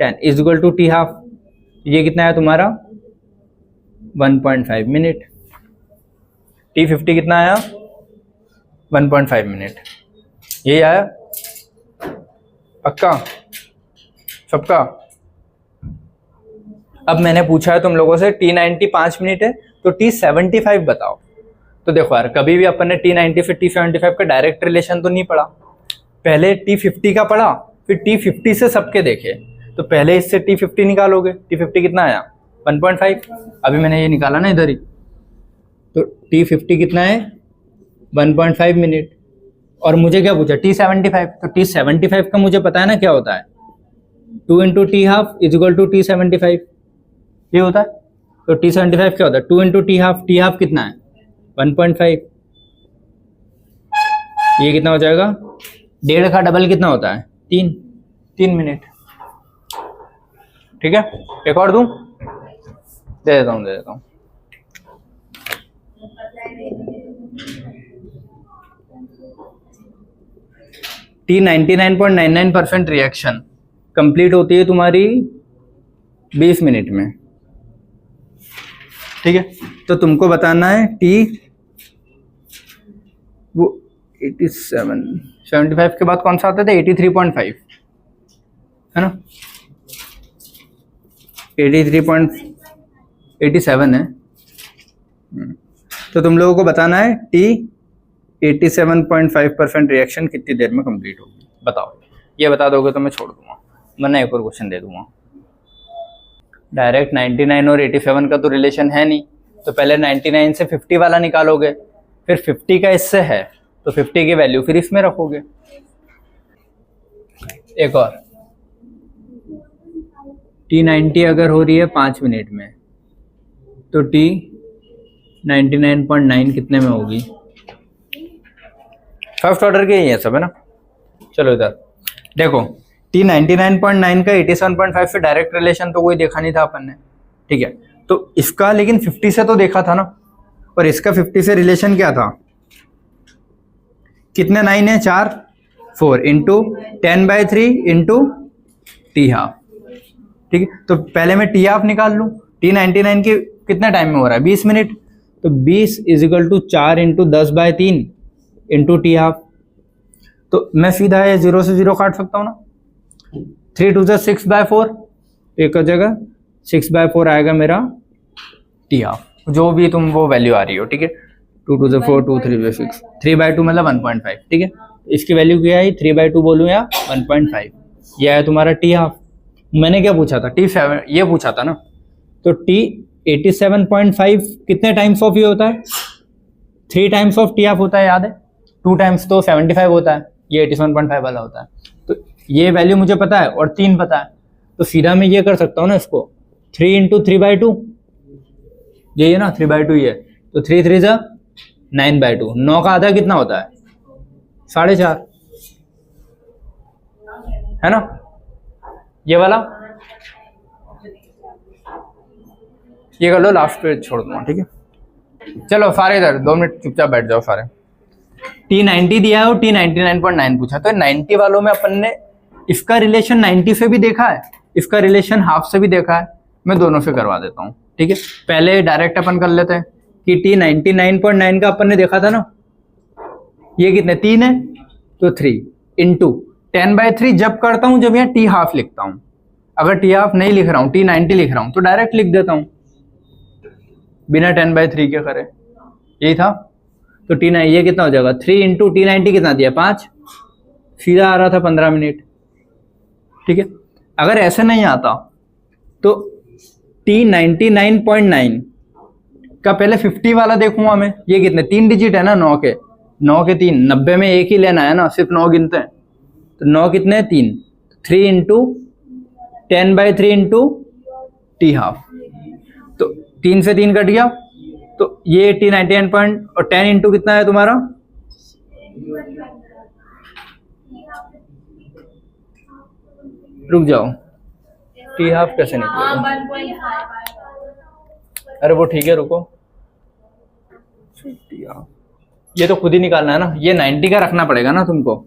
Speaker 1: is equal to T half, ये कितना है तुम्हारा 1.5 मिनट। T50 कितना आया 1.5 मिनट, ये आया पक्का सबका। अब मैंने पूछा है तुम लोगों से T90 5 मिनट है, तो T75 बताओ। तो देखो यार, कभी भी अपन ने T90 फिर T75 का डायरेक्ट रिलेशन तो नहीं पढ़ा, पहले T50 का पढ़ा, फिर T50 से सबके देखे। तो पहले इससे T50 निकालोगे, T50 कितना आया 1.5, अभी मैंने ये निकाला ना इधर ही, तो T50 कितना है 1.5 मिनट। और मुझे क्या पूछा T75, तो T75 का मुझे पता है ना क्या होता है, 2 into T half is equal to T75, ये होता है। तो T75 क्या होता है 2 इंटू टी हाफ कितना है 1.5, ये कितना हो जाएगा, 1.5 का डबल कितना होता है 3 मिनट। ठीक है, एक और दूं, दे देता हूँ। T99.99% रिएक्शन कंप्लीट होती है तुम्हारी 20 मिनट में। ठीक है, तो तुमको बताना है वो 75 के बाद कौन सा आता था 83.5, है ना, 87 है। तो तुम लोगों को बताना है T87.5% रिएक्शन कितनी देर में कंप्लीट होगी, बताओ। ये बता दोगे तो मैं छोड़ दूंगा, वरना एक और क्वेश्चन दे दूंगा। डायरेक्ट 99 और 87 का तो रिलेशन है नहीं, तो पहले 99 से 50 वाला निकालोगे, फिर 50 का इससे है तो 50 की वैल्यू फिर इसमें रखोगे। एक और, T90 अगर हो रही है 5 मिनट में, तो T99.9 कितने में होगी, फर्स्ट ऑर्डर के ही है सब, है ना। चलो इधर देखो, T99.9 का 87.5 से डायरेक्ट रिलेशन तो कोई देखा नहीं था अपन ने, ठीक है। तो इसका लेकिन 50 से तो देखा था ना, और इसका 50 से रिलेशन क्या था, कितने 9 है 4 इंटू 10/3 इंटू टी हाफ। ठीक है, तो पहले मैं टी हाफ निकाल लूँ, T99 के कितने टाइम में हो रहा है 20 मिनट, तो 20 is equal to 4 into 10/3 into T half. तो मैं सीधा ये 0 से 0 काट सकता हूँ ना, 3 2 6/4, एक जगह 6/4 आएगा मेरा टी हाफ, जो भी तुम वो वैल्यू आ रही हो। ठीक है, 2 2 4 2 3 6, 3/2 मतलब 1.5। ठीक है, इसकी वैल्यू क्या है 3/2 बोलूँ या 1.5, यह है तुम्हारा टी हाफ। मैंने क्या पूछा था T7, ये पूछा था ना, तो T87.5 कितने टाइम्स ऑफ ये होता है, 3 टाइम्स ऑफ टी हाफ होता है, याद है, 2 टाइम्स तो 75 होता है, ये 87.5 वाला होता है। तो ये वैल्यू मुझे पता है और 3 पता है, तो सीधा मैं ये कर सकता हूँ ना इसको, 3 इंटू 3/2, यही है ना 3/2 ये, तो 3 3 जा 9/2, 9 का आधा कितना होता है 4.5, है ना, ये वाला ये कर लो, लास्ट पे छोड़ दूंगा। ठीक है, चलो सारे इधर 2 मिनट चुपचाप बैठ जाओ सारे। T90 दिया है और T99.9 पूछा, तो 90 वालों में अपन ने इसका रिलेशन 90 से भी देखा है, इसका रिलेशन हाफ से भी देखा है, मैं दोनों से करवा देता हूँ। ठीक है, पहले डायरेक्ट अपन कर लेते हैं कि T99.9 का अपन ने देखा था ना, ये कितने 3 है, तो 3 इंटू 10/3 जब करता हूँ जब यहाँ टी हाफ लिखता हूँ, अगर टी हाफ नहीं लिख रहा हूँ T90 लिख रहा हूँ तो डायरेक्ट लिख देता हूँ बिना 10/3 के करे, यही था। तो T9 ये कितना हो जाएगा 3 इंटू T90 कितना दिया 5, सीधा आ रहा था 15 मिनट। ठीक है, अगर ऐसे नहीं आता तो T99.9 का पहले 50 वाला देखूंगा मैं, ये कितने 3 डिजिट है ना, 9 के 3, 90 में एक ही लेना है ना, सिर्फ 9 गिनते हैं, तो 9 कितने 3 इंटू 10/3 इंटू टी हाफ, तो 3 से 3 कट गया, तो ये T99 और 10 इंटू कितना है तुम्हारा, रुक जाओ, टी हाफ कैसे निकलेगा, अरे वो ठीक है रुको, ये तो खुद ही निकालना है ना, ये 90 का रखना पड़ेगा ना तुमको,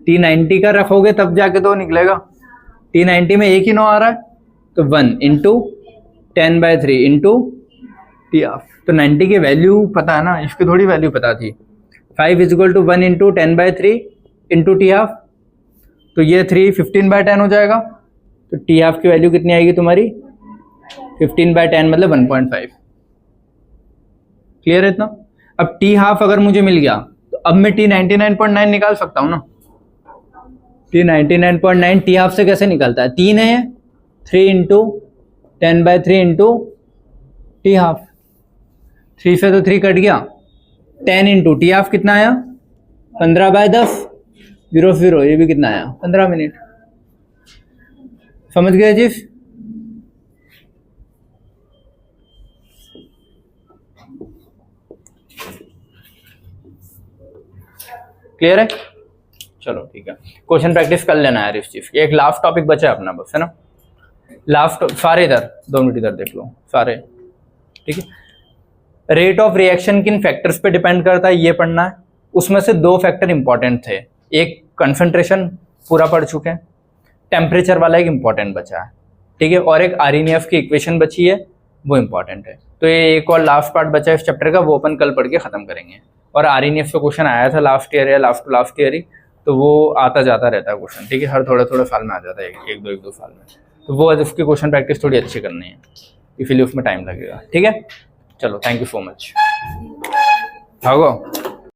Speaker 1: T90 का रखोगे तब जाके तो निकलेगा। T90 में एक ही 9 आ रहा है, तो 1 इंटू 10/3 इंटू टी हाफ, तो 90 की वैल्यू पता है ना, इसकी थोड़ी वैल्यू पता थी। 5 is equal to 1 into 10/3 into T half, तो ये 3 15/10 हो जाएगा, तो टी हाफ की वैल्यू कितनी आएगी तुम्हारी 15/10 मतलब 1.5। क्लियर है इतना? अब टी हाफ अगर मुझे मिल गया तो अब मैं टी 99.9 निकाल सकता हूँ ना। टी 99.9 टी हाफ से कैसे निकलता है? 3 है, 3 इंटू 10/3 इंटू टी हाफ, 3 से तो 3 कट गया, 10 इंटू टी हाफ कितना आया? 15/10, 0 ये भी कितना आया? 15 मिनट। समझ गए चीज? क्लियर है? चलो ठीक है, क्वेश्चन प्रैक्टिस कर लेना यार इस चीज की। एक लास्ट टॉपिक बचा है अपना बस, है ना? लास्ट सारे इधर 2 मिनट इधर देख लो सारे, ठीक है। रेट ऑफ रिएक्शन किन फैक्टर्स पे डिपेंड करता है ये पढ़ना है। उसमें से 2 फैक्टर इंपॉर्टेंट थे, एक कंसंट्रेशन पूरा पढ़ चुके हैं, टेम्परेचर वाला एक इंपॉर्टेंट बचा है, ठीक है, और एक आरएनएफ की इक्वेशन बची है, वो इंपॉर्टेंट है। तो ये एक और लास्ट पार्ट बचा है इस चैप्टर का, वो अपन कल पढ़ के खत्म करेंगे। और आरएनएफ से क्वेश्चन आया था लास्ट ईयर या लास्ट ईयर ही, तो वो आता जाता रहता है क्वेश्चन, ठीक है, हर थोड़े साल में आ जाता है, एक दो साल में। तो वो उसकी क्वेश्चन प्रैक्टिस थोड़ी अच्छी करनी है, इसीलिए उसमें टाइम लगेगा, ठीक है। चलो थैंक यू सो मच। भागो।